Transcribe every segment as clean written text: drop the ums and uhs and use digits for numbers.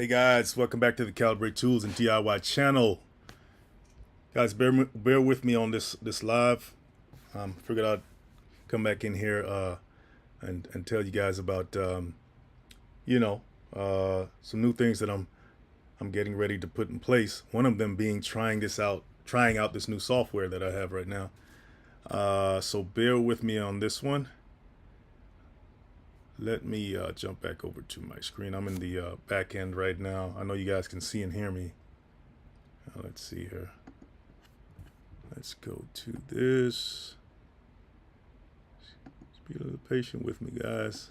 Hey guys, welcome back to the Calibrate Tools and DIY channel. Guys, bear with me on this live. Figured I'd come back in here and tell you guys about some new things that I'm getting ready to put in place. One of them being trying out this new software that I have right now. So bear with me on this one. Let me jump back over to my screen. I'm in the back end right now. I know you guys can see and hear me. Let's see here. Let's go to this. Just be a little patient with me, guys.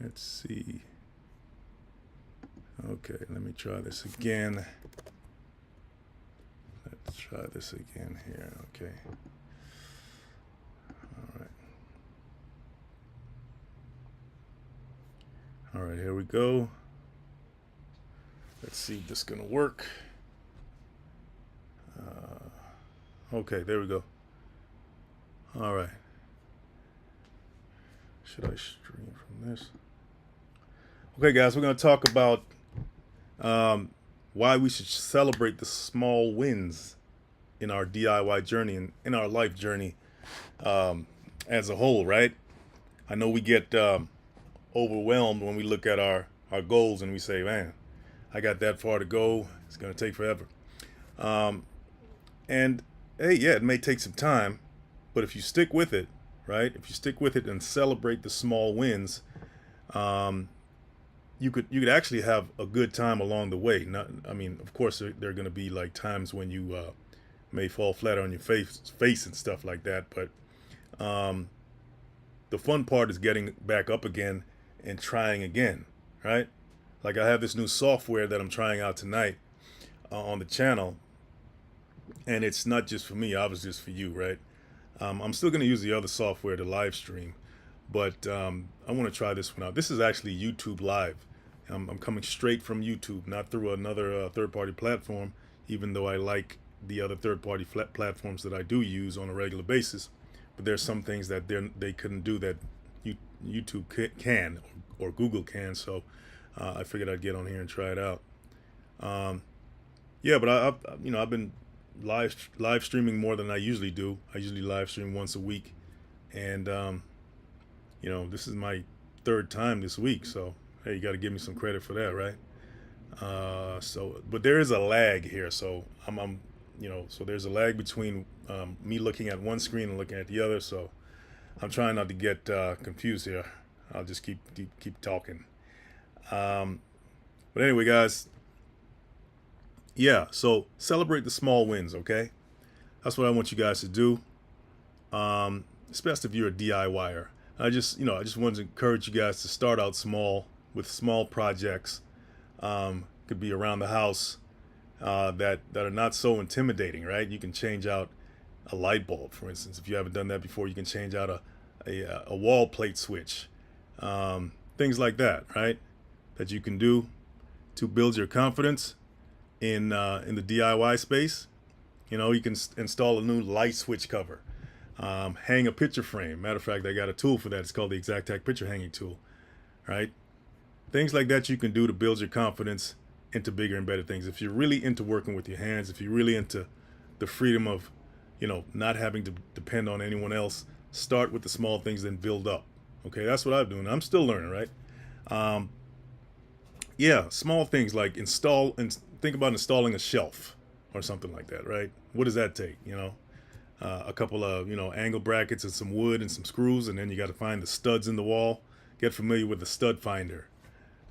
Let's see. Okay, let me try this again. Let's try this again here. Okay. All right, here we go. Let's see if this is gonna work. Okay, there we go. All right. Should I stream from this? Okay, guys, we're gonna talk about why we should celebrate the small wins in our DIY journey and in our life journey as a whole, right? I know we get overwhelmed when we look at our goals and we say, man, I got that far to go. It's going to take forever. And hey, yeah, it may take some time, but if you stick with it, right? If you stick with it and celebrate the small wins, you could actually have a good time along the way. I mean, of course, there are going to be like times when you may fall flat on your face and stuff like that. But the fun part is getting back up again and trying again, right? Like I have this new software that I'm trying out tonight on the channel, and it's not just for me, obviously it's for you, right? I'm still going to use the other software to live stream, but I want to try this one out. This is actually YouTube Live. I'm coming straight from YouTube, not through another third-party platform, even though I like the other third-party platforms that I do use on a regular basis. But there's some things that they couldn't do that YouTube can or Google can, so I figured I'd get on here and try it out. Yeah, but I've been live streaming more than I usually do. I usually live stream once a week, and this is my third time this week, so hey, you got to give me some credit for that, right? But there is a lag here, so so there's a lag between me looking at one screen and looking at the other, so I'm trying not to get confused here. I'll just keep talking. But anyway, guys, yeah, so celebrate the small wins, okay? That's what I want you guys to do. Especially if you're a DIYer. I just wanted to encourage you guys to start out small with small projects. Could be around the house that are not so intimidating, right? You can change out a light bulb, for instance. If you haven't done that before, you can change out a wall plate switch. Things like that, right? That you can do to build your confidence in the DIY space. You can install a new light switch cover, hang a picture frame. Matter of fact, I got a tool for that. It's called the Exactac picture hanging tool, right? Things like that you can do to build your confidence into bigger and better things. If you're really into working with your hands, if you're really into the freedom of, not having to depend on anyone else, start with the small things, then build up. Okay, that's what I'm doing. I'm still learning, right? Yeah, small things like think about installing a shelf or something like that, right? What does that take? A couple of, angle brackets and some wood and some screws, and then you got to find the studs in the wall. Get familiar with the stud finder.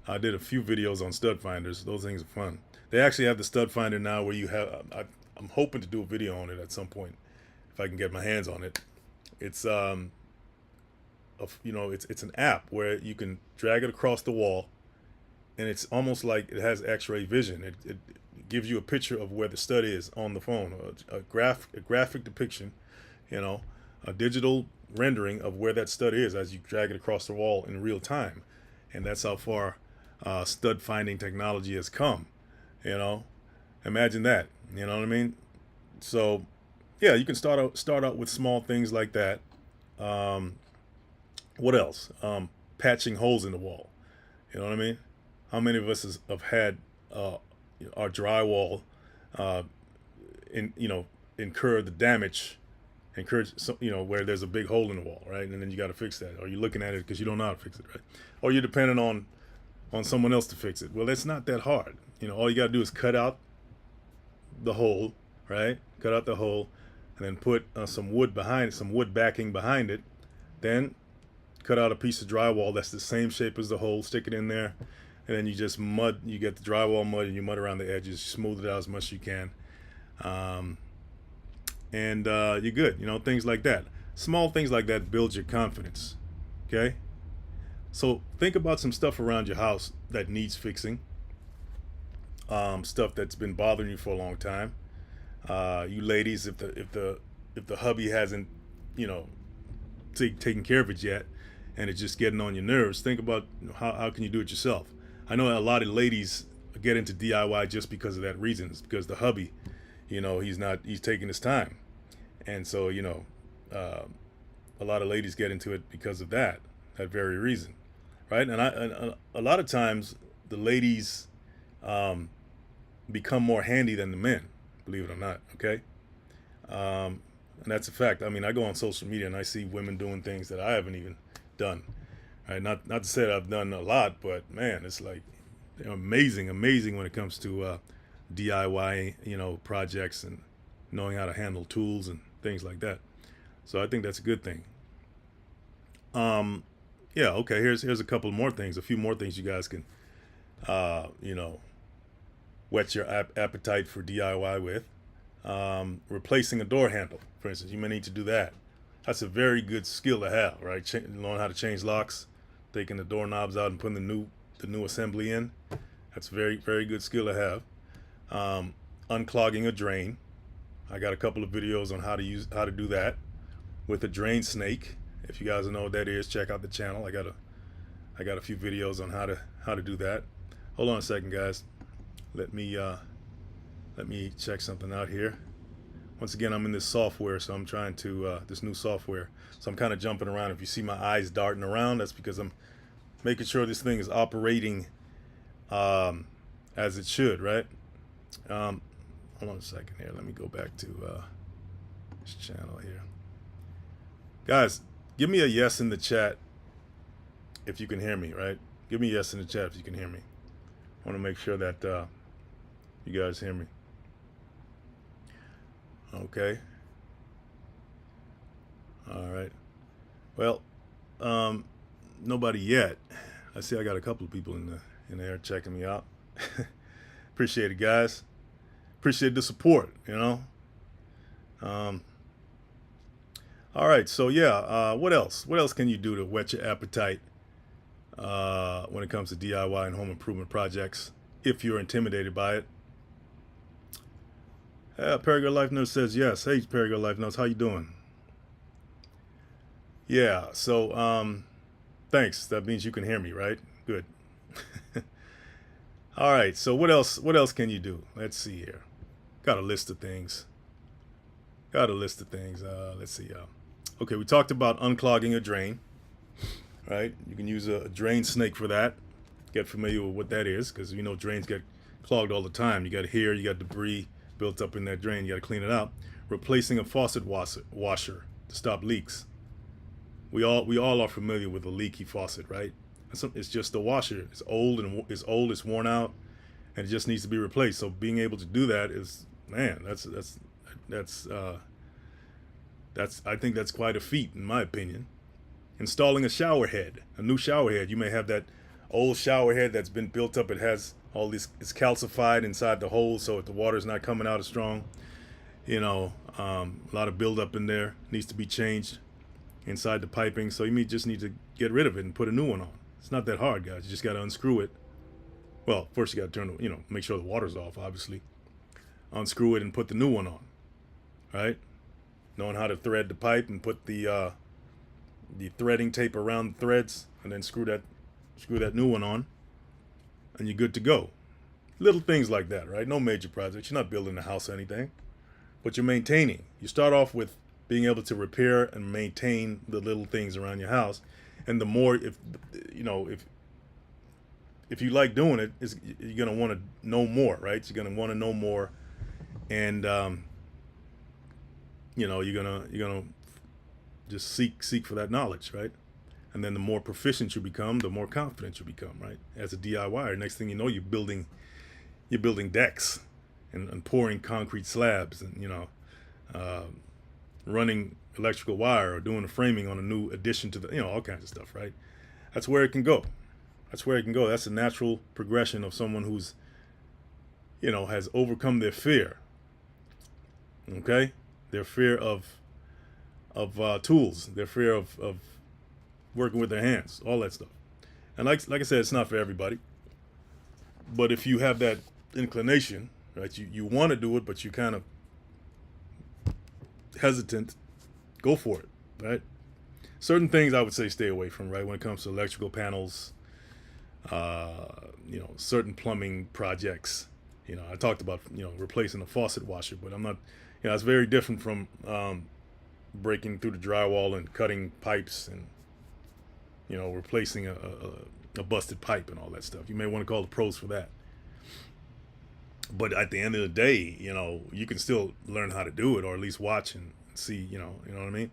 I did a few videos on stud finders. Those things are fun. They actually have the stud finder now where you have, I'm hoping to do a video on it at some point if I can get my hands on it. It's it's an app where you can drag it across the wall, and it's almost like it has x-ray vision. It gives you a picture of where the stud is on the phone, a graphic depiction, a digital rendering of where that stud is as you drag it across the wall in real time. And that's how far stud finding technology has come. Imagine that. You know what I mean? So yeah, you can start out with small things like that. What else? Patching holes in the wall. You know what I mean? How many of us have had our drywall uh, in incur the damage, encourage some, where there's a big hole in the wall, right? And then you got to fix that, or you're looking at it because you don't know how to fix it, right? Or you're dependent on someone else to fix it. Well, it's not that hard. All you got to do is cut out the hole, right? Cut out the hole, and then put some wood behind it, some wood backing behind it. Then cut out a piece of drywall that's the same shape as the hole, stick it in there, and then you just mud. You get the drywall mud, and you mud around the edges, smooth it out as much as you can, and you're good. Things like that. Small things like that build your confidence. Okay. So think about some stuff around your house that needs fixing. Stuff that's been bothering you for a long time. You ladies, if the hubby hasn't, taken care of it yet, and it's just getting on your nerves, think about how can you do it yourself. I know a lot of ladies get into DIY just because of that reason. It's because the hubby, he's taking his time, and so a lot of ladies get into it because of that very reason, right? And a lot of times the ladies become more handy than the men, believe it or not. Okay. And that's a fact. I mean, I go on social media and I see women doing things that I haven't even done. Right? Not to say that I've done a lot, but man, it's like they're amazing when it comes to DIY, projects and knowing how to handle tools and things like that. So I think that's a good thing. Yeah. Okay. Here's a couple more things. A few more things you guys can, whet your appetite for DIY with. Replacing a door handle, for instance. You may need to do that. That's a very good skill to have, right? Learn how to change locks, taking the doorknobs out and putting the new assembly in. That's a very, very good skill to have. Unclogging a drain. I got a couple of videos on how to do that with a drain snake. If you guys don't know what that is, check out the channel. I got a few videos on how to do that. Hold on a second, guys. Let me check something out here. Once again, I'm in this software, so I'm trying to this new software. So I'm kind of jumping around. If you see my eyes darting around, that's because I'm making sure this thing is operating as it should, right? Hold on a second here. Let me go back to this channel here. Guys, give me a yes in the chat if you can hear me, right? Give me a yes in the chat if you can hear me. I want to make sure that you guys hear me. Okay. All right. Well, nobody yet. I see I got a couple of people in there checking me out. Appreciate it, guys. Appreciate the support, all right, so yeah, what else? What else can you do to whet your appetite when it comes to DIY and home improvement projects if you're intimidated by it? Paragon Life Notes says yes. Hey, Paragon Life Notes, how you doing? Yeah, so thanks. That means you can hear me, right? Good. All right, so what else can you do? Let's see here. Got a list of things. Let's see. Okay, we talked about unclogging a drain, right? You can use a drain snake for that. Get familiar with what that is, because drains get clogged all the time. You got debris built up in that drain. You got to clean it out. Replacing a faucet washer to stop leaks. We all are familiar with a leaky faucet, right? It's just the washer. It's old, it's worn out, and it just needs to be replaced. So being able to do that is, man, I think that's quite a feat, in my opinion. Installing a shower head, a new shower head. You may have that old shower head that's been built up. It has it's calcified inside the hole, so if the water's not coming out as strong, a lot of buildup in there needs to be changed inside the piping. So you just need to get rid of it and put a new one on. It's not that hard, guys. You just got to unscrew it. Well, first you got to make sure the water's off, obviously. Unscrew it and put the new one on, right? Knowing how to thread the pipe and put the threading tape around the threads, and then screw that new one on, and you're good to go. Little things like that, right? No major projects. You're not building a house or anything, but you're maintaining. You start off with being able to repair and maintain the little things around your house, and the more, if if you like doing it, you're gonna want to know more, right? You're gonna want to know more, and you're gonna just seek for that knowledge, right? And then the more proficient you become, the more confident you become, right? As a DIYer, next thing you know, you're building decks and pouring concrete slabs, and uh, running electrical wire, or doing the framing on a new addition to the, all kinds of stuff, right? That's where it can go. That's where it can go. That's a natural progression of someone who's, has overcome their fear. Okay, their fear of tools, their fear of working with their hands, all that stuff. And like I said, it's not for everybody. But if you have that inclination, right, you want to do it, but you kind of hesitant, go for it, right? Certain things I would say stay away from, right? When it comes to electrical panels, certain plumbing projects. I talked about, replacing a faucet washer, but I'm not, it's very different from breaking through the drywall and cutting pipes and, replacing a busted pipe and all that stuff. You may want to call the pros for that. But at the end of the day, you can still learn how to do it, or at least watch and see, you know what I mean?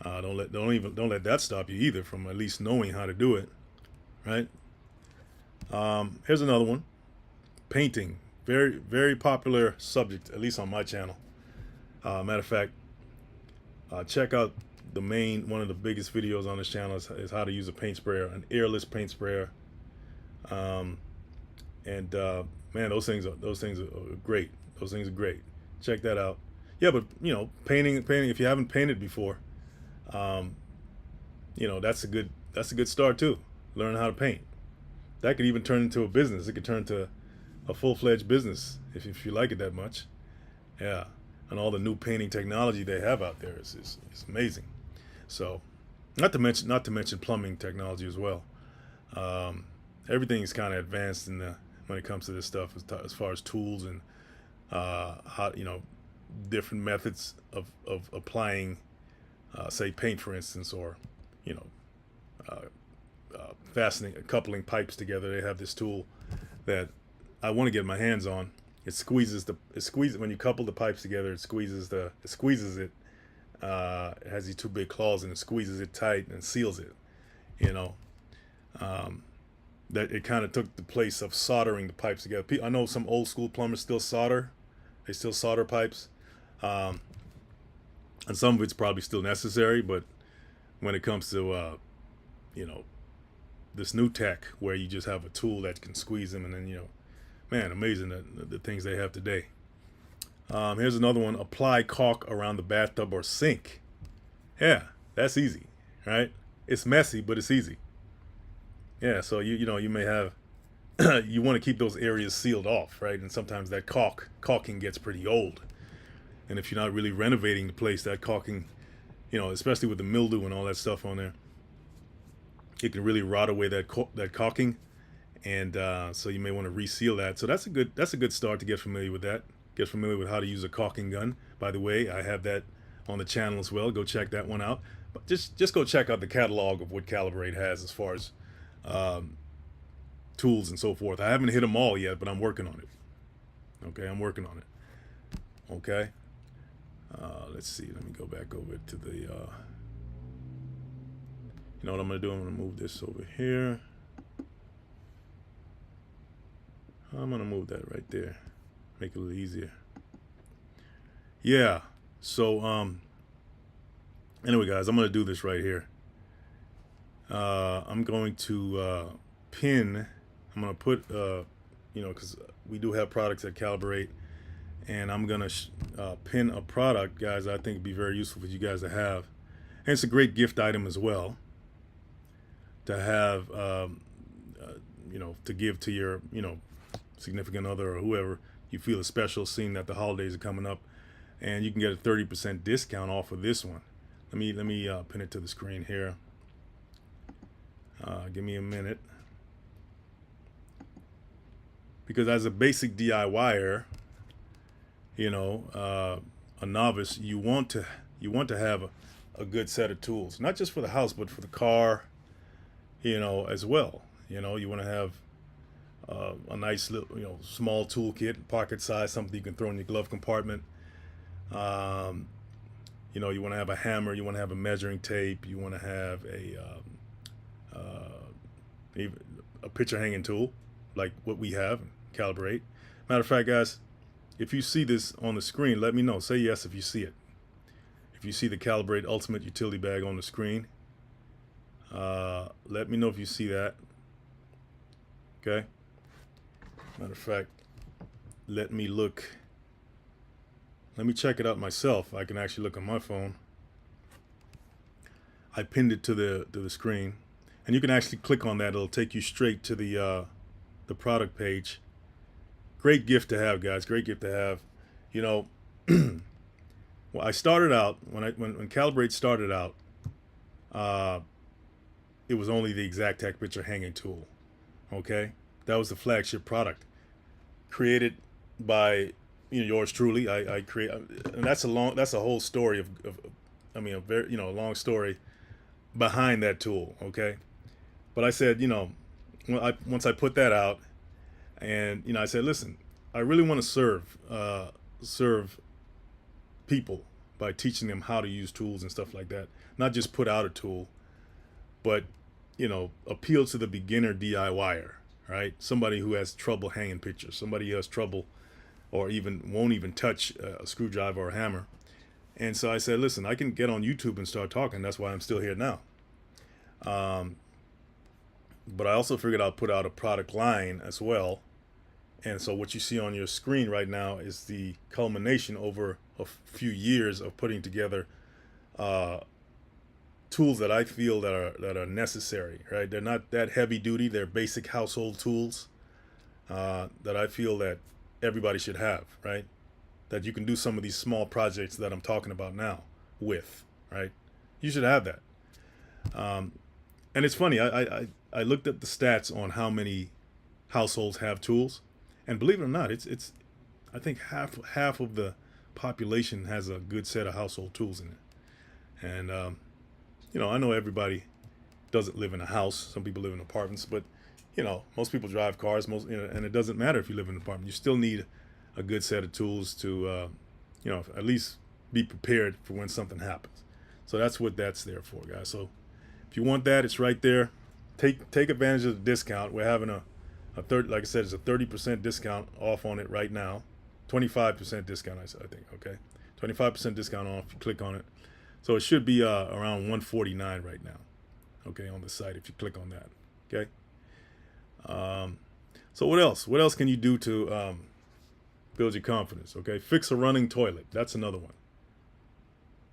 Don't let that stop you either from at least knowing how to do it, right? Here's another one. Painting. Very, very popular subject, at least on my channel. Matter of fact, check out one of the biggest videos on this channel is how to use a paint sprayer, an airless paint sprayer. Man, those things are great. Those things are great. Check that out. Yeah, but painting. If you haven't painted before, that's a good start too. Learn how to paint. That could even turn into a business. It could turn into a full-fledged business if you like it that much. Yeah, and all the new painting technology they have out there is amazing. So, not to mention plumbing technology as well. Everything is kind of advanced when it comes to this stuff as far as tools and how different methods of applying, say, paint, for instance, or coupling pipes together. They have this tool that I want to get my hands on. It squeezes when you couple the pipes together. It squeezes it. It has these two big claws, and it squeezes it tight and seals it. That it kind of took the place of soldering the pipes together. I know some old school plumbers still solder. They still solder pipes. And some of it's probably still necessary, but when it comes to this new tech where you just have a tool that can squeeze them, and then man, amazing the things they have today. Here's another one. Apply caulk around the bathtub or sink. Yeah, that's easy, right? It's messy, but it's easy. Yeah, so you may have you want to keep those areas sealed off, right? And sometimes that caulking gets pretty old. And if you're not really renovating the place, that caulking, especially with the mildew and all that stuff on there, it can really rot away that caulking. And so you may want to reseal that. So that's a good start to get familiar with that. Get familiar with how to use a caulking gun. By the way, I have that on the channel as well. Go check that one out. But just go check out the catalog of what Calibrate has as far as tools and so forth. I haven't hit them all yet, but I'm working on it. Okay, I'm working on it. Okay. Let's see. Let me go back over to the. You know what I'm gonna do? I'm gonna move this over here. I'm gonna move that right there. Make it a little easier. Yeah. So anyway, guys, I'm gonna do this right here. I'm going to pin. I'm gonna put because we do have products at Calibrate, and I'm gonna pin a product, guys. I think it'd be very useful for you guys to have, and it's a great gift item as well to have. To give to your significant other or whoever you feel is special, seeing that the holidays are coming up, and you can get a 30% discount off of this one. Let me pin it to the screen here. Give me a minute, because as a basic DIYer, a novice, you want to have a good set of tools, not just for the house but for the car, as well. You want to have a nice little, small toolkit, pocket size, something you can throw in your glove compartment. Um, you want to have a hammer, you want to have a measuring tape, you want to have even a picture hanging tool, like what we have, calibrate. Matter of fact, guys, if you see this on the screen, let me know. Say yes if you see it. If you see the Calibrate Ultimate Utility Bag on the screen, let me know if you see that. Okay. Matter of fact, let me check it out myself. I can actually look on my phone. I pinned it to the screen, and you can actually click on that. It'll take you straight to the product page. Great gift to have, guys. Great gift to have. Well, I started out when Calibrate started out. It was only the Exactech picture hanging tool. Okay, that was the flagship product, created by yours truly. I create, and that's a whole story of a very a long story behind that tool. Okay, but I said once I put that out, and I said, listen, I really want to serve people by teaching them how to use tools and stuff like that. Not just put out a tool, but appeal to the beginner DIYer, right? Somebody who has trouble hanging pictures, somebody who has trouble or won't even touch a screwdriver or a hammer. And so I said, listen, I can get on YouTube and start talking. That's why I'm still here now. But I also figured I'd put out a product line as well. And so what you see on your screen right now is the culmination over a few years of putting together tools that I feel that are necessary, right? They're not that heavy duty. They're basic household tools that I feel that everybody should have, right? That you can do some of these small projects that I'm talking about now with, right? You should have that. And it's funny, I looked up the stats on how many households have tools, and believe it or not, it's I think half of the population has a good set of household tools in it. And I know everybody doesn't live in a house. Some people live in apartments, but most people drive cars. And it doesn't matter if you live in an apartment. You still need a good set of tools to at least be prepared for when something happens. So that's what that's there for, guys. So if you want that, it's right there. Take advantage of the discount. We're having a third, like I said, it's a 30% discount off on it right now. 25% discount, I think. Okay, 25% discount off. If you click on it, so it should be around $149 right now. Okay, on the site if you click on that. Okay. So what else? What else can you do to build your confidence? Okay, fix a running toilet. That's another one.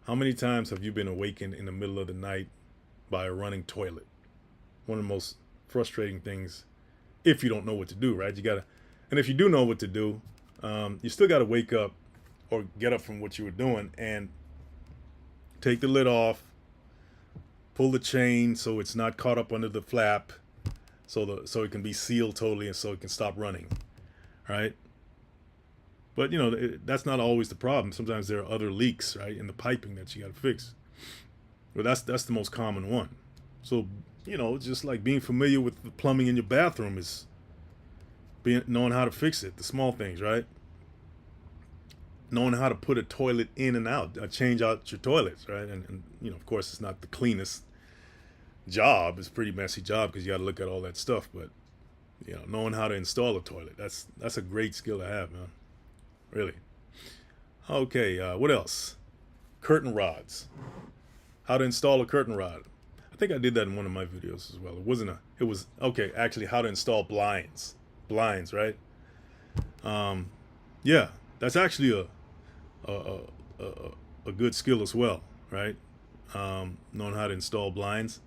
How many times have you been awakened in the middle of the night by a running toilet? One of the most frustrating things if you don't know what to do, right? And if you do know what to do, you still gotta wake up or get up from what you were doing and take the lid off, pull the chain so it's not caught up under the flap, so it can be sealed totally and so it can stop running, right? But that's not always the problem. Sometimes there are other leaks, right, in the piping that you got to fix. But that's the most common one. So just like being familiar with the plumbing in your bathroom is knowing how to fix it. The small things, right? Knowing how to put a toilet in and out, change out your toilets, right? And of course, it's not the cleanest job. It's a pretty messy job because you got to look at all that stuff. But knowing how to install a toilet, that's a great skill to have, man. Really. Okay, what else? Curtain rods. How to install a curtain rod. I think I did that in one of my videos as well. It was okay, actually how to install blinds. Blinds, right? Yeah, that's actually a good skill as well, right? Knowing how to install blinds.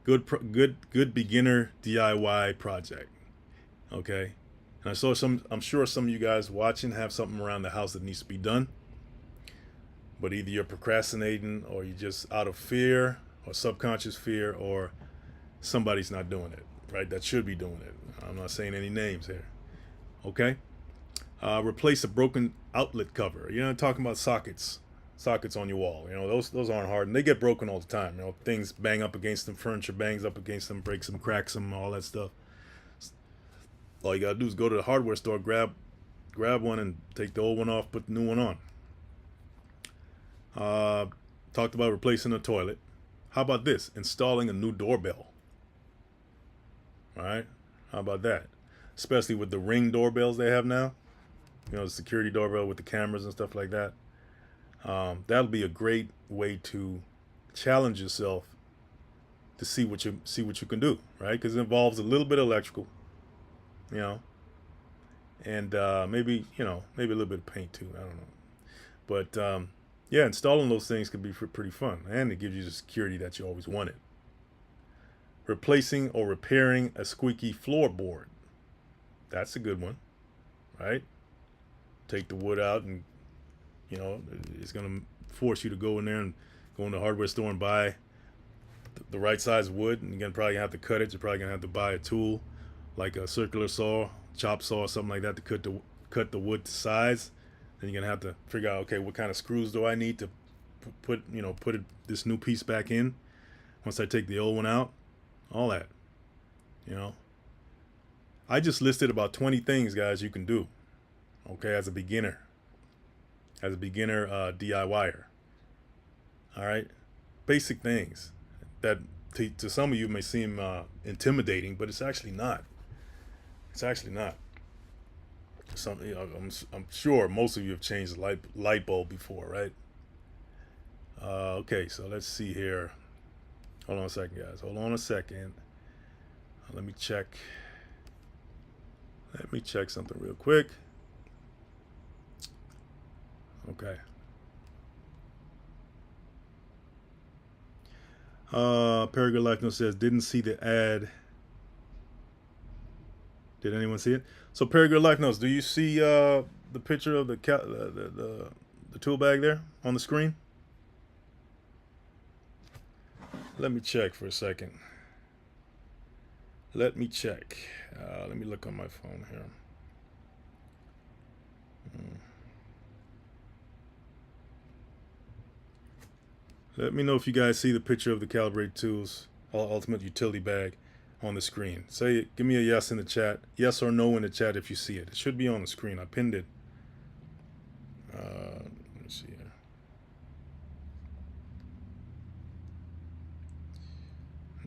Good beginner DIY project. Okay. And I'm sure some of you guys watching have something around the house that needs to be done. But either you're procrastinating or you're just out of fear or subconscious fear, or somebody's not doing it, right? That should be doing it. I'm not saying any names here. Okay. Replace a broken outlet cover. Talking about sockets on your wall. Those aren't hard, and they get broken all the time. Things bang up against them, furniture bangs up against them, breaks them, cracks them, all that stuff. All you gotta do is go to the hardware store, grab one, and take the old one off, put the new one on. Talked about replacing a toilet. How about this? Installing a new doorbell. All right. How about that? Especially with the Ring doorbells they have now. You know, the security doorbell with the cameras and stuff like that. That'll be a great way to challenge yourself to see what you can do, right? Because it involves a little bit of electrical, you know, and maybe a little bit of paint too. I don't know, but yeah, installing those things can be pretty fun, and it gives you the security that you always wanted. Replacing or repairing a squeaky floorboard. That's a good one, right? Take the wood out, and it's gonna force you to go in there and go in the hardware store and buy the right size wood, and you're gonna probably have to cut it. You're probably gonna have to buy a tool like a circular saw, chop saw, or something like that to cut the wood to size. Then you're gonna have to figure out, okay, what kind of screws do I need to put this new piece back in once I take the old one out. All that, I just listed about 20 things, guys, you can do, okay, as a beginner DIYer. All right, basic things that to some of you may seem intimidating, but it's actually not. It's actually not. I'm sure most of you have changed the light bulb before, right? Okay, so let's see here. Hold on a second, guys. Hold on a second. Let me check something real quick. Okay. Paragon Life Note says, didn't see the ad. Did anyone see it? So Paragon Life Notes, do you see the picture of the tool bag there on the screen? Let me check for a second. Let me check. Let me look on my phone here. Let me know if you guys see the picture of the Calibrate Tools Ultimate Utility Bag on the screen. Give me a yes in the chat. Yes or no in the chat if you see it. It should be on the screen. I pinned it. Let me see here.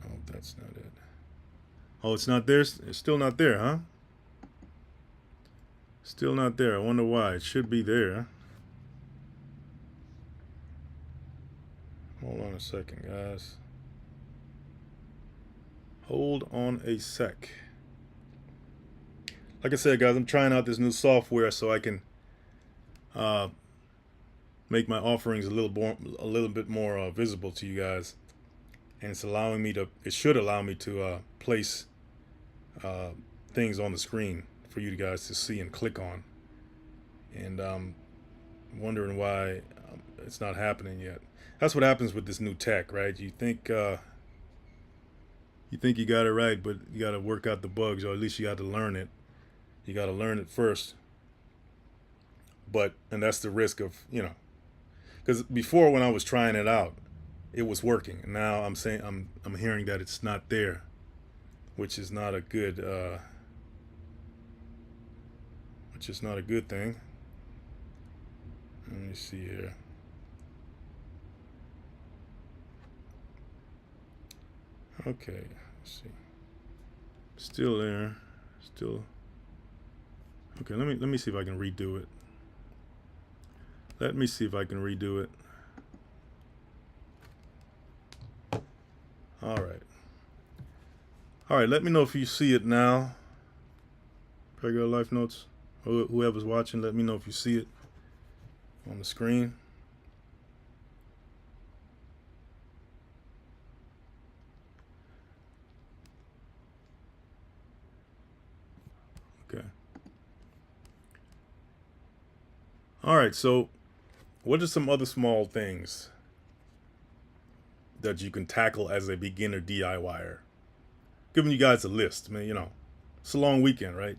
No, that's not it. Oh, it's not there? It's still not there, huh? Still not there. I wonder why. It should be there. Hold on a second, guys. Hold on a sec. Like I said, guys, I'm trying out this new software so I can make my offerings a little bit more visible to you guys, and it should allow me to place things on the screen for you guys to see and click on. And I'm wondering why it's not happening yet. That's what happens with this new tech, right? You think you got it right, but you got to work out the bugs, or at least you got to learn it. You got to learn it first. And that's the risk of, because before, when I was trying it out, it was working. And now I'm hearing that it's not there, which is not a good thing. Let me see here. Okay, let's see. Still there. Still. Okay, let me see if I can redo it. Let me see if I can redo it. All right. All right, let me know if you see it now. Regular Life Notes. Whoever's watching, let me know if you see it on the screen. Okay. All right, so what are some other small things that you can tackle as a beginner DIYer? Giving you guys a list, man. It's a long weekend, right?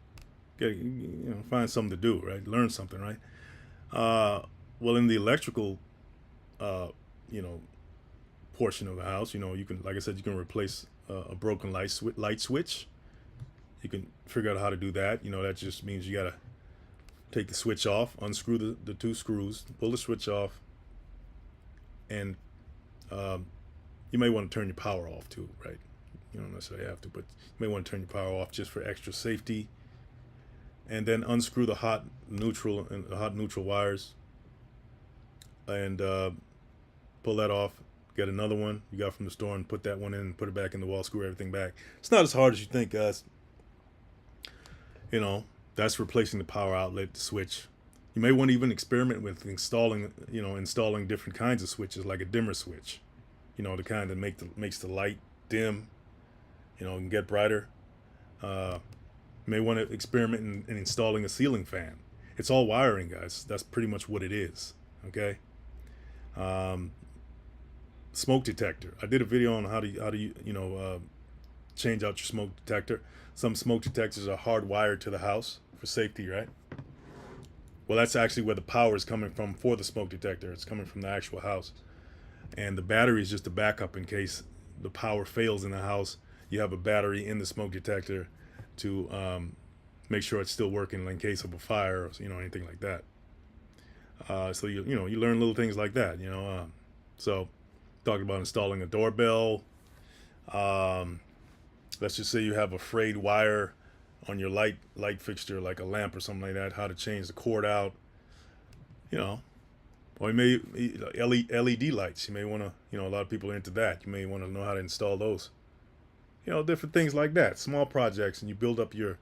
Find something to do, right? Learn something, right? Well, in the electrical, portion of the house, you can, like I said, you can replace a broken light switch. You can figure out how to do that. That just means you gotta take the switch off, unscrew the two screws, pull the switch off, and you may want to turn your power off too, right? You don't necessarily have to, but you may want to turn your power off just for extra safety. And then unscrew the hot neutral wires, and pull that off. Get another one you got from the store and put that one in and put it back in the wall. Screw everything back. It's not as hard as you think, guys. That's replacing the power outlet, the switch. You may want to even experiment with installing different kinds of switches, like a dimmer switch. The kind that makes the light dim, and get brighter. You may want to experiment in installing a ceiling fan. It's all wiring, guys. That's pretty much what it is. Okay. Smoke detector. I did a video on how to change out your smoke detector. Some smoke detectors are hardwired to the house for safety, right? Well, that's actually where the power is coming from for the smoke detector. It's coming from the actual house, and the battery is just a backup in case the power fails in the house. You have a battery in the smoke detector to make sure it's still working in case of a fire or anything like that. So you learn little things like that. So talking about installing a doorbell. Let's just say you have a frayed wire on your light fixture, like a lamp or something like that. How to change the cord out. Or you may LED lights. You may want to. A lot of people are into that. You may want to know how to install those. Different things like that. Small projects, and you build up your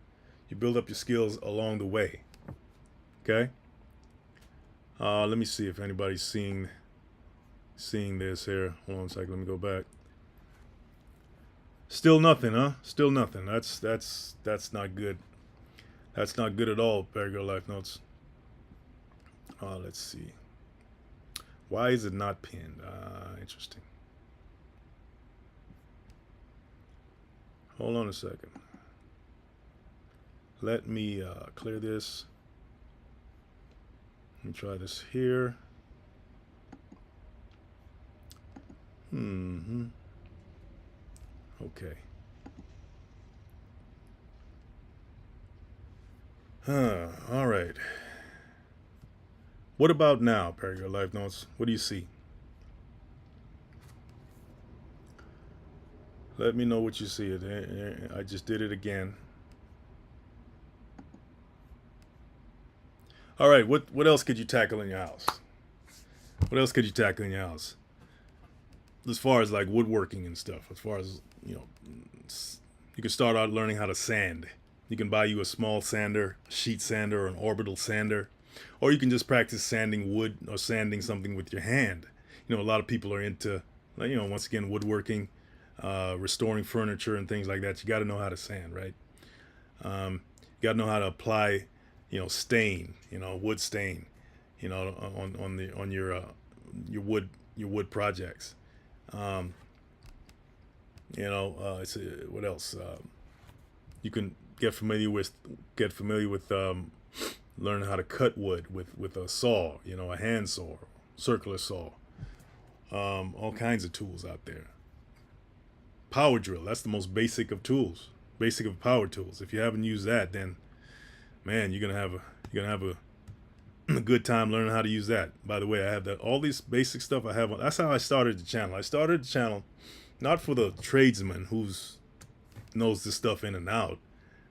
skills along the way. Okay. Let me see if anybody's seeing this here. Hold on a second. Let me go back. Still nothing, huh? Still nothing. That's not good. That's not good at all, Bear Girl Life Notes. Let's see. Why is it not pinned? Interesting. Hold on a second. Let me clear this. Let me try this here. Okay. All right. What about now, Paragraph Life Notes? What do you see? Let me know what you see. I just did it again. All right. What else could you tackle in your house? What else could you tackle in your house? As far as like woodworking and stuff. As far as you can start out learning how to sand. You can buy you a small sander, a sheet sander, or an orbital sander. Or you can just practice sanding wood or sanding something with your hand. A lot of people are into, once again, woodworking, restoring furniture and things like that. You got to know how to sand, right? You got to know how to apply, stain, wood stain, on your wood projects. What else? You can get familiar with learning how to cut wood with a saw, a hand saw, circular saw, all kinds of tools out there. Power drill, that's the most basic of tools, basic of power tools. If you haven't used that, then man, you're gonna have a good time learning how to use that. By the way, I have that, all these basic stuff I have. That's how I started the channel. I started the channel not for the tradesman who's knows this stuff in and out,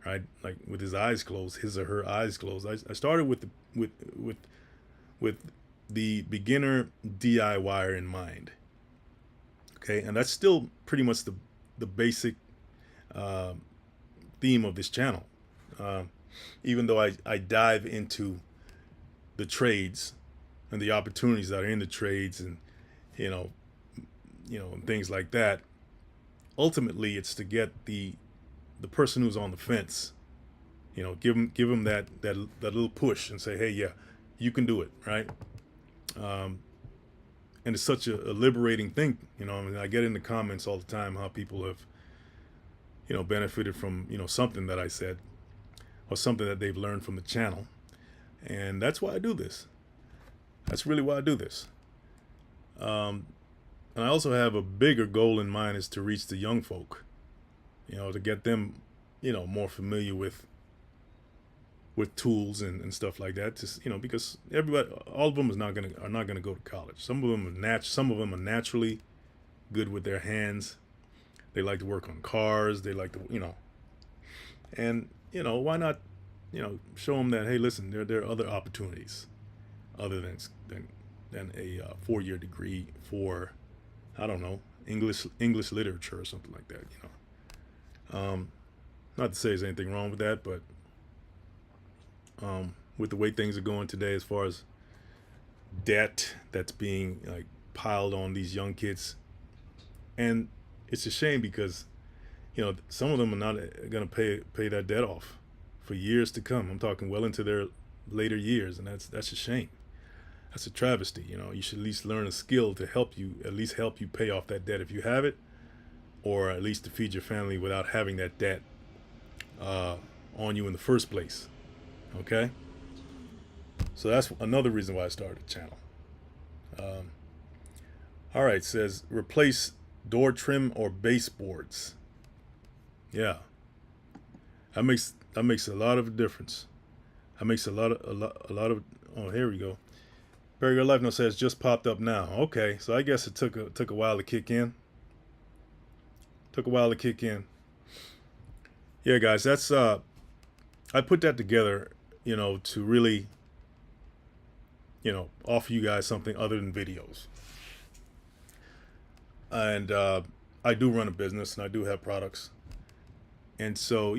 right? Like with his eyes closed, his or her eyes closed. I started with the beginner DIYer in mind. Okay, and that's still pretty much the basic theme of this channel. Even though I dive into the trades and the opportunities that are in the trades, and and things like that. Ultimately, it's to get the person who's on the fence, give him that little push and say, hey, yeah, you can do it, right? And it's such a liberating thing, I get in the comments all the time how people have, benefited from, something that I said or something that they've learned from the channel. And that's why I do this. That's really why I do this. And I also have a bigger goal in mind, is to reach the young folk, to get them more familiar with tools and stuff like that. Just because everybody, all of them are not gonna go to college. Some of them are naturally good with their hands. They like to work on cars. They like to and why not show them that, hey, listen, there are other opportunities other than a 4-year degree for, I don't know, English literature or something like that. Not to say there's anything wrong with that, but with the way things are going today, as far as debt that's being like piled on these young kids, and it's a shame because some of them are not going to pay that debt off for years to come. I'm talking well into their later years, and that's a shame. That's a travesty. You should at least learn a skill to help you pay off that debt if you have it, or at least to feed your family without having that debt on you in the first place. Okay, so that's another reason why I started the channel. All right, says replace door trim or baseboards. Yeah, that makes a lot of a difference. That makes a lot of. Oh, here we go. Very Good Life Note says just popped up now. Okay, so I guess it took a while to kick in. Yeah, guys, that's I put that together, to really, offer you guys something other than videos. And I do run a business and I do have products. And so,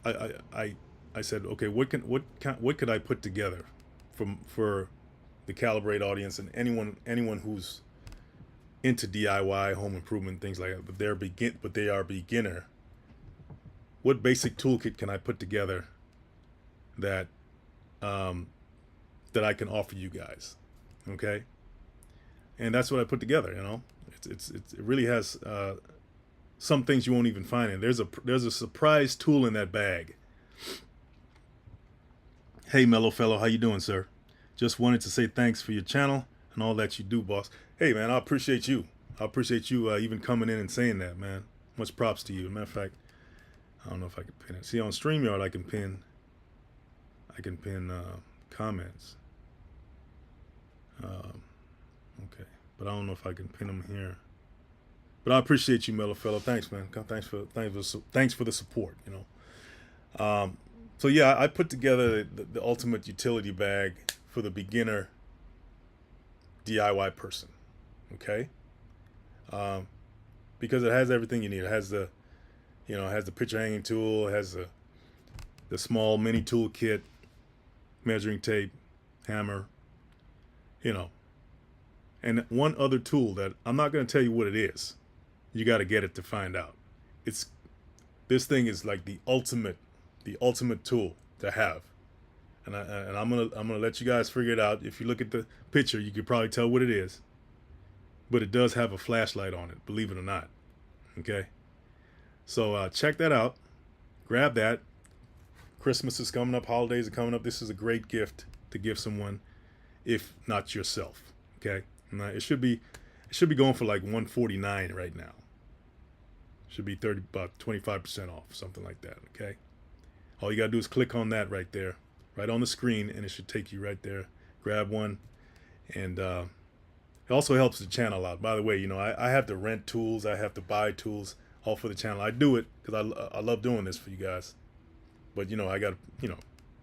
I said, okay, what could I put together for the Calibrate audience and anyone who's into DIY, home improvement, things like that, but they are beginner. What basic toolkit can I put together that that I can offer you guys? Okay, and that's what I put together. It really has some things you won't even find in. There's a surprise tool in that bag. Hey, mellow fellow, how you doing, sir? Just wanted to say thanks for your channel and all that you do, boss. Hey, man, I appreciate you. Even coming in and saying that, man. Much props to you. Matter of fact, I don't know if I can pin it. See, on StreamYard, I can pin comments. Okay, but I don't know if I can pin them here. But I appreciate you, mellow fellow. Thanks, man. Thanks for the support. So yeah, I put together the ultimate utility bag for the beginner DIY person. Okay, because it has everything you need. It has the picture hanging tool. It has the small mini tool kit, measuring tape, hammer, and one other tool that I'm not going to tell you what it is. You got to get it to find out. This thing is like the ultimate tool to have, and I'm gonna let you guys figure it out. If you look at the picture, you could probably tell what it is, but it does have a flashlight on it, believe it or not. Okay, so check that out. Grab that. Christmas is coming up. Holidays are coming up. This is a great gift to give someone, if not yourself. Okay, and it should be going for like $149 right now. Should be about 25% off, something like that. Okay, all you gotta do is click on that right there, right on the screen, and it should take you right there. Grab one, and it also helps the channel out. By the way, I have to rent tools, I have to buy tools, all for the channel. I do it because I love doing this for you guys, but I got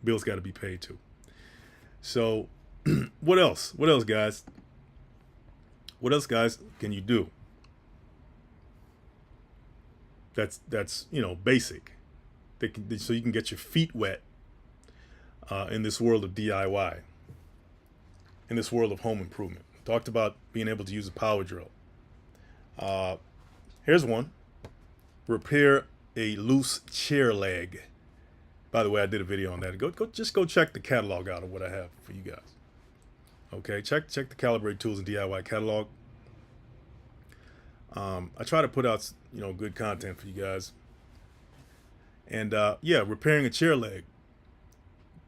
bills got to be paid too. So, what else, guys? What else, guys, can you do? That's basic. So you can get your feet wet in this world of DIY, in this world of home improvement. Talked about being able to use a power drill. Here's one. Repair a loose chair leg. By the way, I did a video on that. Just go check the catalog out of what I have for you guys. Okay, check the Calibrate Tools and DIY catalog. I try to put out good content for you guys. And yeah, repairing a chair leg.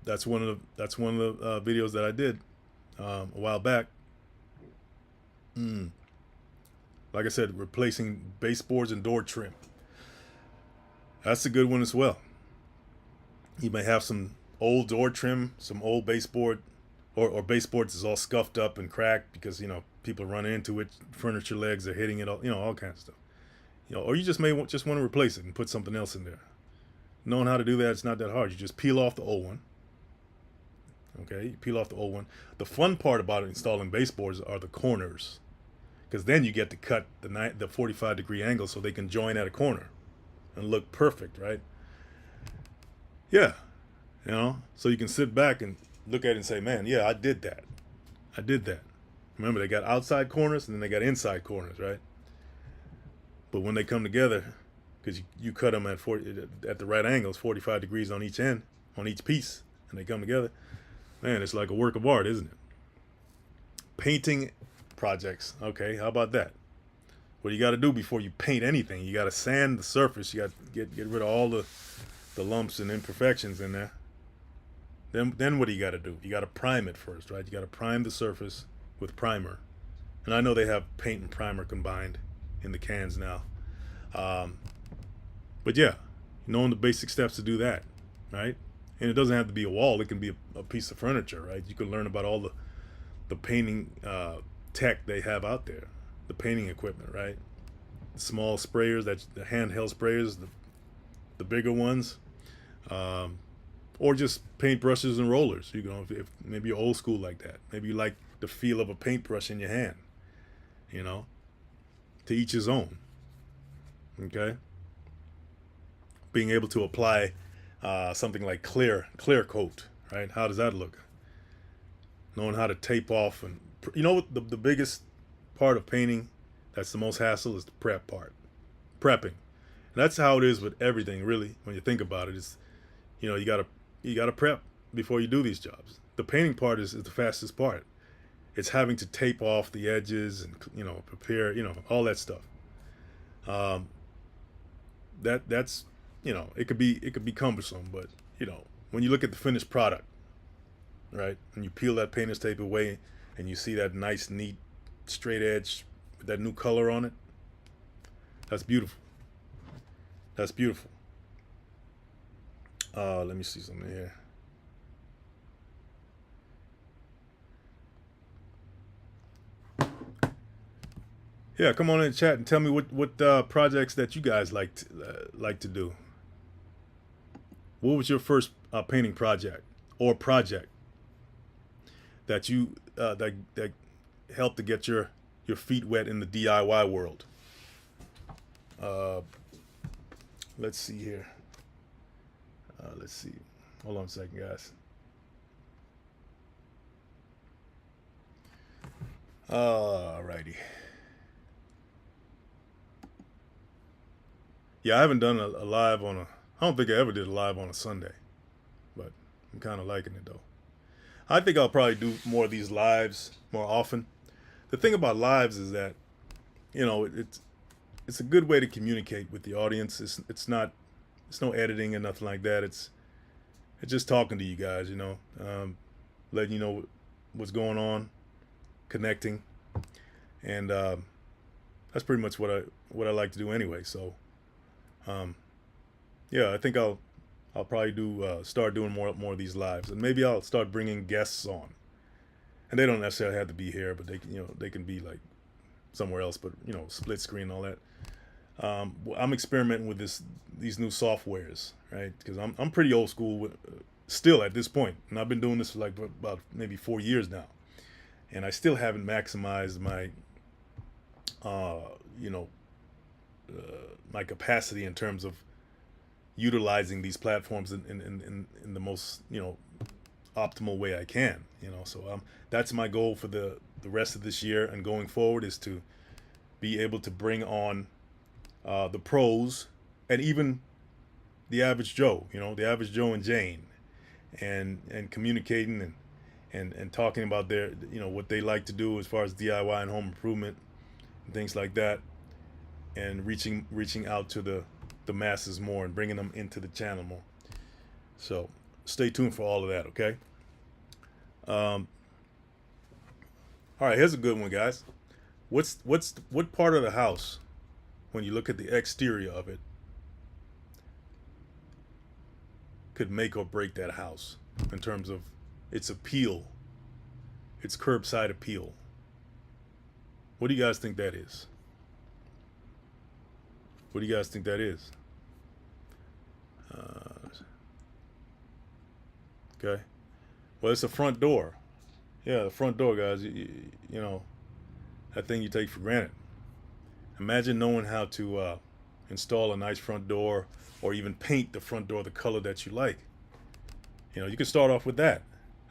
That's one of the videos that I did a while back. Like I said, replacing baseboards and door trim. That's a good one as well. You may have some old door trim, some old baseboard, or baseboards is all scuffed up and cracked because people run into it, furniture legs are hitting it, all kinds of stuff. Or you just just want to replace it and put something else in there. Knowing how to do that, it's not that hard. You just peel off the old one. Okay, you peel off the old one. The fun part about installing baseboards are the corners, because then you get to cut the 45-degree angle so they can join at a corner and look perfect, right? Yeah, so you can sit back and look at it and say, man, yeah, I did that. I did that. Remember, they got outside corners and then they got inside corners, right? But when they come together, because you cut them at the right angles, 45 degrees on each end, on each piece, and they come together, man, it's like a work of art, isn't it? Painting projects. Okay, how about that? What do you got to do before you paint anything? You got to sand the surface. You got to get rid of all the lumps and imperfections in there. Then what do you got to do? You got to prime it first, right? You got to prime the surface with primer. And I know they have paint and primer combined in the cans now. But yeah, knowing the basic steps to do that, right? And it doesn't have to be a wall. It can be a piece of furniture, right? You can learn about all the painting tech they have out there, the painting equipment, right? The small sprayers, the handheld sprayers, the bigger ones, or just paint brushes and rollers. If maybe you're old school like that. Maybe you like the feel of a paintbrush in your hand. To each his own. Okay. Being able to apply something like clear coat, right? How does that look? Knowing how to tape off, and what the biggest part of painting that's the most hassle is the prep part, prepping. And that's how it is with everything, really. When you think about it, it's you gotta prep before you do these jobs. The painting part is the fastest part. It's having to tape off the edges and prepare, all that stuff. That's it could be cumbersome, but when you look at the finished product, right, and you peel that painter's tape away and you see that nice, neat, straight edge with that new color on it, that's beautiful. That's beautiful. Let me see something here. Yeah, come on in the chat and tell me what projects that you guys like to do. What was your first painting project or project that you that helped to get your feet wet in the DIY world? Let's see here. Let's see. Hold on a second, guys. Alrighty. Yeah, I haven't done a live on I don't think I ever did a live on a Sunday, but I'm kind of liking it though. I think I'll probably do more of these lives more often. The thing about lives is that, it's a good way to communicate with the audience. It's no editing or nothing like that. It's just talking to you guys, letting you know what's going on, connecting, and that's pretty much what I like to do anyway. So, yeah, I think I'll probably start doing more of these lives, and maybe I'll start bringing guests on, and they don't necessarily have to be here, but they can be like somewhere else, but split screen and all that. I'm experimenting with these new softwares, right? Because I'm pretty old school still at this point, and I've been doing this for like about maybe 4 years now, and I still haven't maximized my my capacity in terms of utilizing these platforms in the most optimal way I can. So that's my goal for the rest of this year and going forward, is to be able to bring on the pros and even the average Joe, the average Joe and Jane, and communicating and talking about their what they like to do as far as DIY and home improvement and things like that, and reaching out to the masses more and bringing them into the channel more. So stay tuned for all of that, okay? All right, here's a good one, guys. What part of the house, when you look at the exterior of it, could make or break that house in terms of its appeal, its curbside appeal. What do you guys think that is? What do you guys think that is? Okay. Well, it's a front door. Yeah, the front door, guys. You know, that thing you take for granted. Imagine knowing how to install a nice front door, or even paint the front door the color that you like. You know, you can start off with that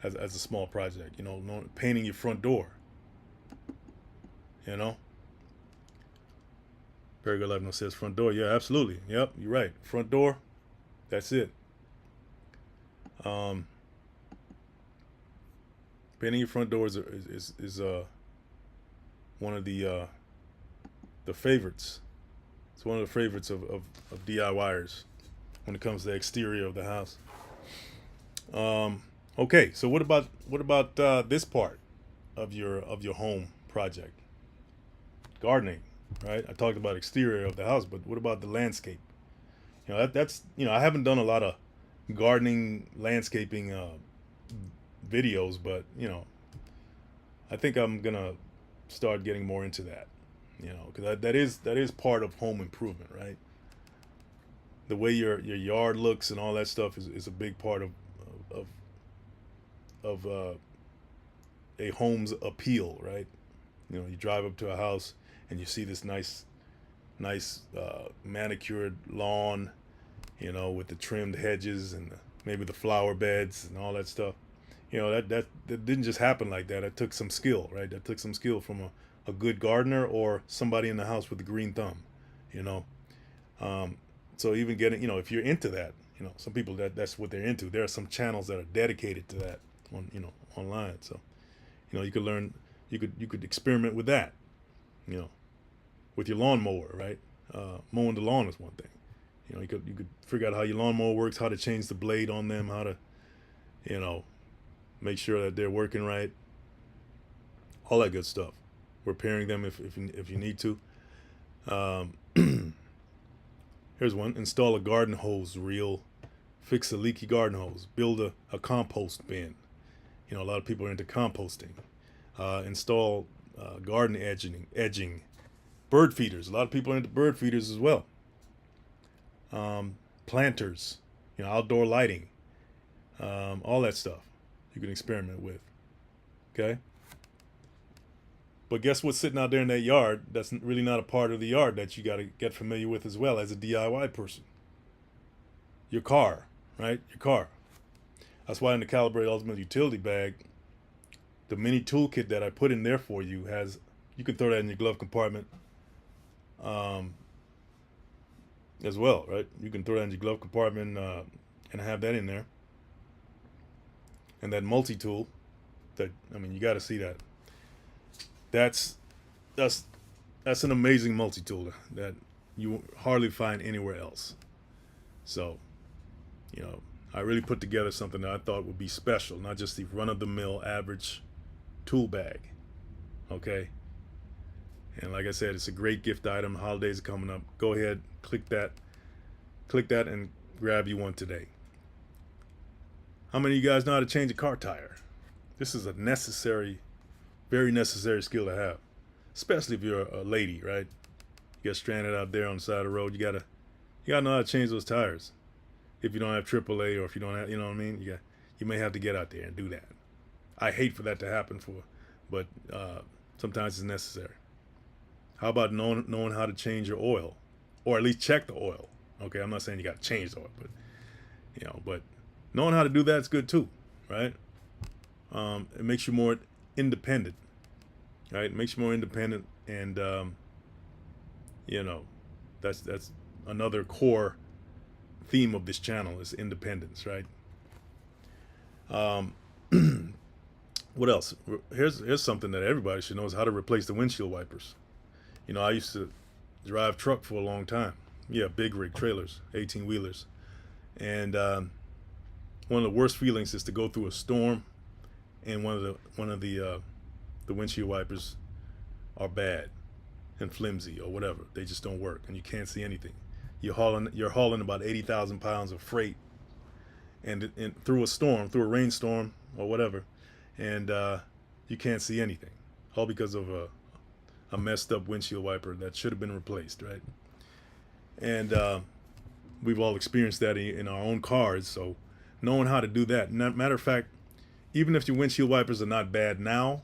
as a small project. You know, painting your front door. You know. Very Good Life No says front door. Yeah, absolutely. Yep, you're right. Front door. That's it. Painting your front door is one of the favorites. It's one of the favorites of DIYers when it comes to the exterior of the house. Okay, so what about this part of your home project? Gardening, right? I talked about exterior of the house, but what about the landscape? You know, that's I haven't done a lot of gardening, landscaping videos, but I think I'm gonna start getting more into that. Because that is part of home improvement, right? The way your yard looks and all that stuff is a big part of a home's appeal, right? You drive up to a house and you see this nice manicured lawn, with the trimmed hedges and maybe the flower beds and all that stuff. That didn't just happen like that. It took some skill, right? That took some skill from a good gardener or somebody in the house with a green thumb, So even getting, if you're into that, some people that's what they're into. There are some channels that are dedicated to that online. So, you could learn, you could experiment with that, with your lawnmower, right? Mowing the lawn is one thing. You could figure out how your lawnmower works, how to change the blade on them, how to, make sure that they're working right, all that good stuff. Repairing them if you need to. Here's one: install a garden hose reel, fix a leaky garden hose, build a compost bin. A lot of people are into composting. Install garden edging, bird feeders. A lot of people are into bird feeders as well. Planters, outdoor lighting, all that stuff you can experiment with. Okay. But guess what's sitting out there in that yard that's really not a part of the yard that you got to get familiar with as well as a DIY person? Your car, right? Your car. That's why in the Calibrate Ultimate Utility Bag, the mini toolkit that I put in there for you you can throw that in your glove compartment as well, right? You can throw that in your glove compartment and have that in there. And that multi-tool, you got to see that. That's an amazing multi-tool that you hardly find anywhere else. So, I really put together something that I thought would be special, not just the run-of-the-mill average tool bag. Okay? And like I said, it's a great gift item. Holidays are coming up. Go ahead, click that and grab you one today. How many of you guys know how to change a car tire? This is a very necessary skill to have, especially if you're a lady, right? You get stranded out there on the side of the road. You gotta know how to change those tires. If you don't have AAA, or if you don't have, you know what I mean, you may have to get out there and do that. I hate for that to happen but sometimes it's necessary. How about knowing how to change your oil, or at least check the oil? Okay, I'm not saying you got to change the oil, but knowing how to do that's good too, right? It makes you more independent, right? It makes you more independent, and that's another core theme of this channel is independence, right? What else? Here's something that everybody should know is how to replace the windshield wipers. I used to drive truck for a long time. Yeah, big rig trailers, 18-wheelers, and one of the worst feelings is to go through a storm and one of the windshield wipers are bad and flimsy or whatever. They just don't work and you can't see anything. You're hauling about 80,000 pounds of freight, and through a storm, through a rainstorm or whatever, and you can't see anything, all because of a messed up windshield wiper that should have been replaced, right? And we've all experienced that in our own cars. So knowing how to do that. Matter of fact, even if your windshield wipers are not bad now,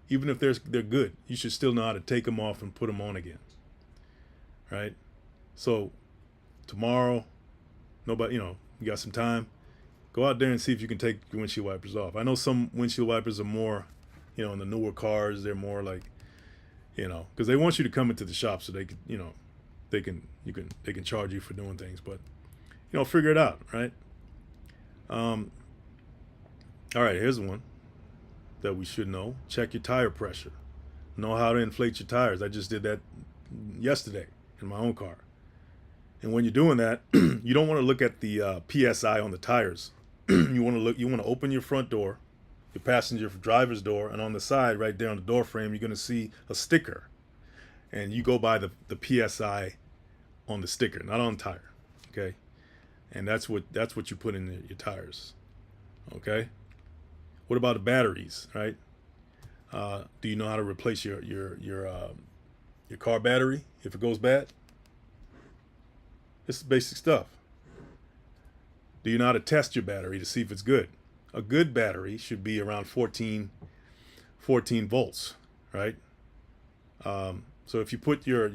even if they're good, you should still know how to take them off and put them on again, right? So tomorrow, nobody, you got some time, go out there and see if you can take your windshield wipers off. I know some windshield wipers are more, in the newer cars, they're more like, because they want you to come into the shop so they can, they can charge you for doing things, but figure it out, right? All right, here's one that we should know. Check your tire pressure. Know how to inflate your tires. I just did that yesterday in my own car. And when you're doing that, you don't want to look at the PSI on the tires. You want to open your front door, your passenger driver's door, and on the side, right there on the door frame, you're going to see a sticker. And you go by the PSI on the sticker, not on the tire. Okay? And that's what you put in your tires. Okay? What about the batteries, right? Do you know how to replace your car battery if it goes bad? This is basic stuff. Do you know how to test your battery to see if it's good? A good battery should be around 14 volts, right? So if you put your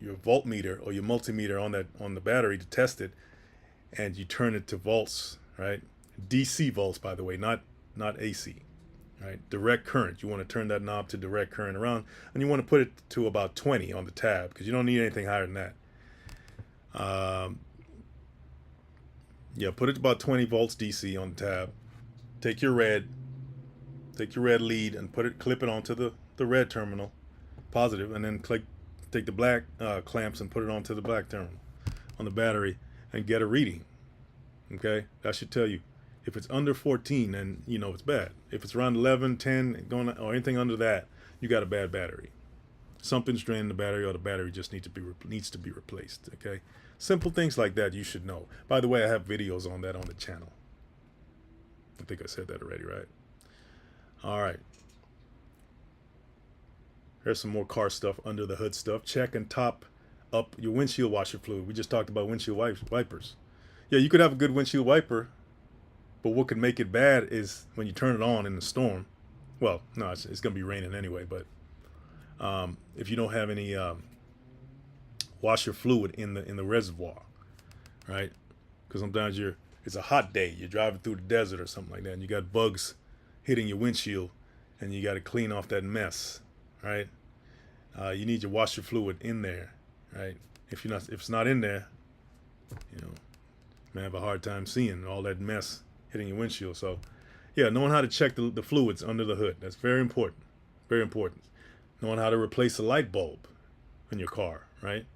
voltmeter or your multimeter on the battery to test it, and you turn it to volts, right? DC volts, by the way, not AC, right? Direct current. You want to turn that knob to direct current around, and you want to put it to about 20 on the tab because you don't need anything higher than that. Yeah, put it to about 20 volts DC on the tab. Take your red lead and clip it onto the red terminal, positive, and then take the black clamps and put it onto the black terminal on the battery and get a reading. Okay, that should tell you. If it's under 14, then it's bad. If it's around 11, 10, or anything under that, you got a bad battery. Something's draining the battery, or the battery just needs to be replaced. Okay, simple things like that you should know. By the way, I have videos on that on the channel. I think I said that already, right? All right. Here's some more car stuff, under the hood stuff. Check and top up your windshield washer fluid. We just talked about windshield wipers. Yeah, you could have a good windshield wiper, but what could make it bad is when you turn it on in the storm. Well, no, it's going to be raining anyway, but if you don't have any washer fluid in the reservoir, right? Because sometimes it's a hot day, you're driving through the desert or something like that, and you got bugs hitting your windshield, and you got to clean off that mess, right? You need your washer fluid in there, right? If it's not in there, you may have a hard time seeing all that mess hitting your windshield. So, yeah, knowing how to check the fluids under the hood, that's very important. Very important. Knowing how to replace a light bulb in your car, right?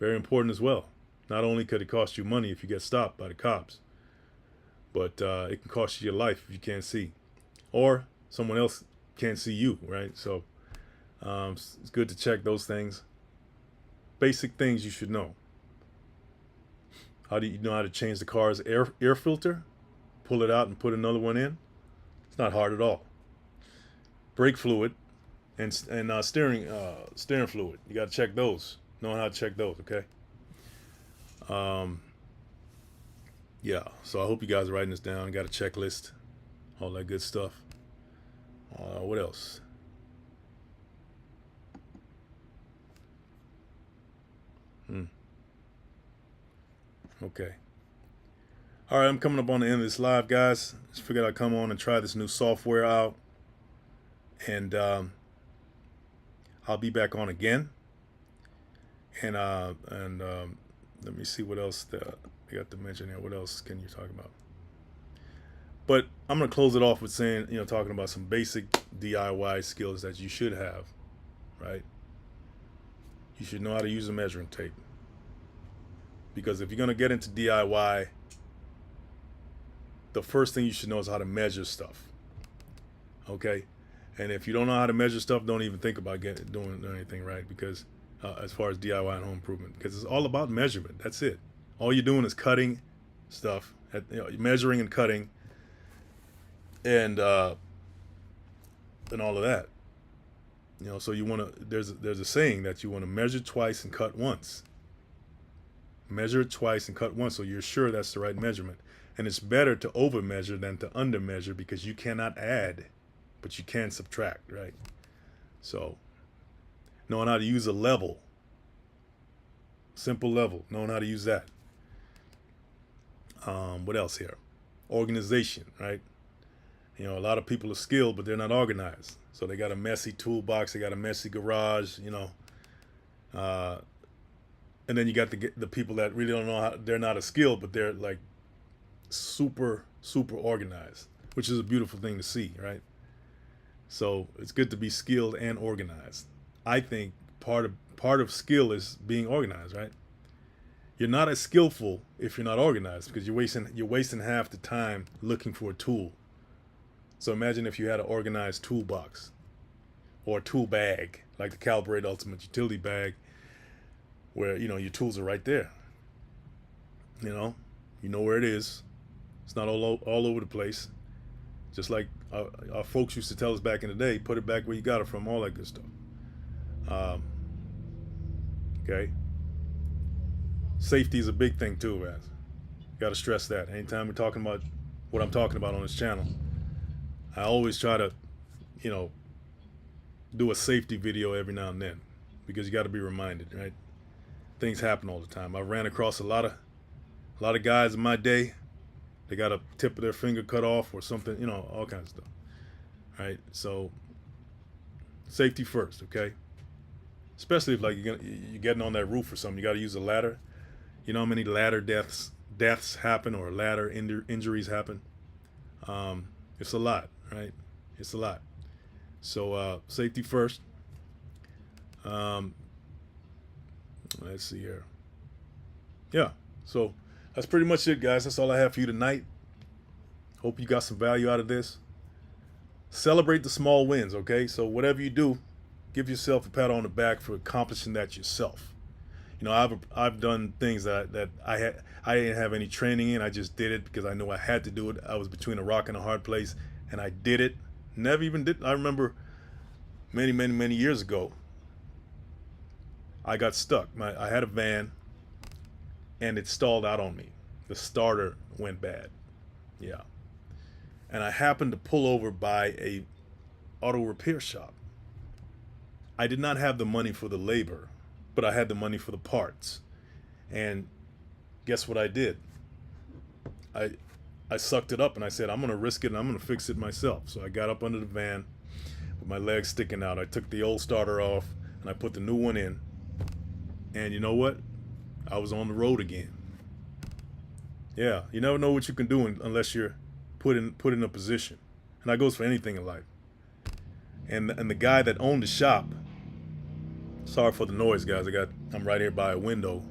Very important as well. Not only could it cost you money if you get stopped by the cops, but it can cost you your life if you can't see, or someone else can't see you, right? So it's good to check those things. Basic things you should know. How do you know how to change the car's air filter? Pull it out and put another one in. It's not hard at all. Brake fluid and steering fluid. You got to check those. Knowing how to check those, okay? Yeah. So I hope you guys are writing this down. Got a checklist, all that good stuff. What else? Okay. All right, I'm coming up on the end of this live, guys. Just figured I'd come on and try this new software out, and I'll be back on again. And let me see what else I got to mention here. What else can you talk about? But I'm gonna close it off with saying, talking about some basic DIY skills that you should have, right? You should know how to use a measuring tape. Because if you're going to get into DIY, the first thing you should know is how to measure stuff. Okay? And if you don't know how to measure stuff, don't even think about doing anything right, because as far as DIY and home improvement, because it's all about measurement. That's it. All you're doing is cutting stuff, measuring and cutting, and all of that. So you want to. There's a saying that you want to measure twice and cut once. Measure it twice and cut once, so you're sure that's the right measurement. And it's better to over measure than to under measure, because you cannot add, but you can subtract, right? So knowing how to use a level, simple level, knowing how to use that. What else here? Organization, right? A lot of people are skilled, but they're not organized. So they got a messy toolbox, they got a messy garage, and then you got the people that really don't know how, they're not as skilled, but they're like super organized, which is a beautiful thing to see, right? So it's good to be skilled and organized. I think part of skill is being organized, right? You're not as skillful if you're not organized, because you're wasting half the time looking for a tool. So imagine if you had an organized toolbox or a tool bag, like the Calibrate Ultimate Utility Bag, where your tools are right there. You know where it is. It's not all over the place. Just like our folks used to tell us back in the day, put it back where you got it from, all that good stuff. Okay. Safety is a big thing too, guys. Got to stress that. Anytime we're talking about what I'm talking about on this channel, I always try to, do a safety video every now and then, because you got to be reminded, right? Things happen all the time. I ran across a lot of guys in my day. They got a tip of their finger cut off or something, all kinds of stuff. Right? So safety first, okay? Especially if you're getting on that roof or something, you got to use a ladder. You know how many ladder deaths happen, or ladder injuries happen? It's a lot, right? It's a lot. So safety first. Let's see here. Yeah, so that's pretty much it, guys. That's all I have for you tonight. Hope you got some value out of this. Celebrate the small wins, okay? So whatever you do, give yourself a pat on the back for accomplishing that yourself. I've done things that I didn't have any training in. I just did it because I knew I had to do it. I was between a rock and a hard place, and I did it. Never even did. I remember many years ago, I got stuck. I had a van, and it stalled out on me. The starter went bad. Yeah. And I happened to pull over by a auto repair shop. I did not have the money for the labor, but I had the money for the parts. And guess what I did? I sucked it up and I said, I'm going to risk it and I'm going to fix it myself. So I got up under the van with my legs sticking out. I took the old starter off and I put the new one in. And you know what? I was on the road again. Yeah, you never know what you can do unless you're put in a position. And that goes for anything in life. And the guy that owned the shop, sorry for the noise, guys. I'm right here by a window,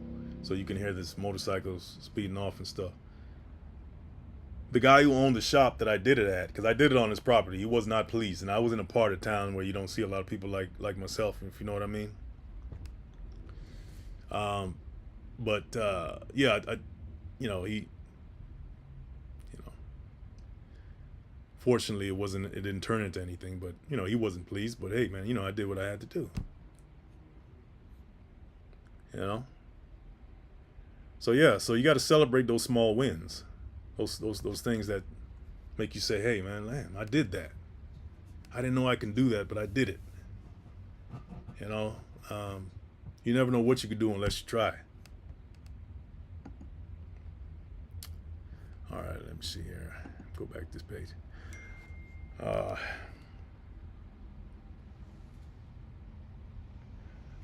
so you can hear this motorcycles speeding off and stuff. The guy who owned the shop that I did it at, because I did it on his property, he was not pleased. And I was in a part of town where you don't see a lot of people like myself, if you know what I mean. Yeah, he, fortunately it didn't turn into anything, but he wasn't pleased. But hey, man, I did what I had to do. So yeah, so you got to celebrate those small wins, those things that make you say, hey, man, I did that. I didn't know I can do that, but I did it. You never know what you can do unless you try. All right, let me see here. Go back to this page.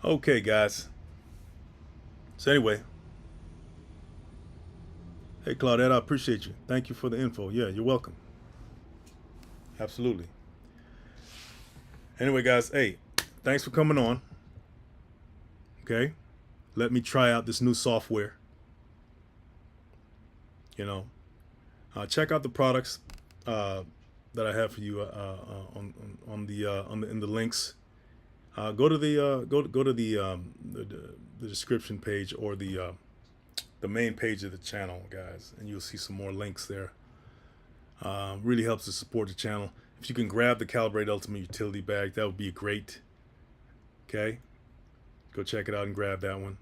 Okay, guys. So anyway, hey, Claudette, I appreciate you. Thank you for the info. Yeah, you're welcome. Absolutely. Anyway, guys, hey, thanks for coming on. Okay, let me try out this new software. Check out the products that I have for you in the links. Go to the description page or the the main page of the channel, guys, and you'll see some more links there. Really helps to support the channel. If you can grab the Calibrate Ultimate Utility Bag, that would be great. Okay, go check it out and grab that one.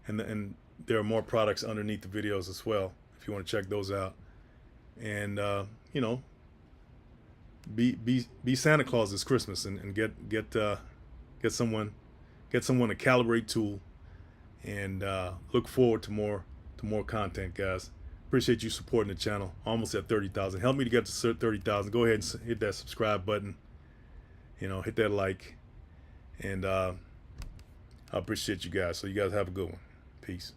And there are more products underneath the videos as well, if you want to check those out. And you know, be Santa Claus this Christmas, and get someone a Calibrate tool, and look forward to more content, guys. Appreciate you supporting the channel. Almost at 30,000. Help me to get to 30,000. Go ahead and hit that subscribe button. You know, hit that like, and I appreciate you guys. So you guys have a good one. Peace.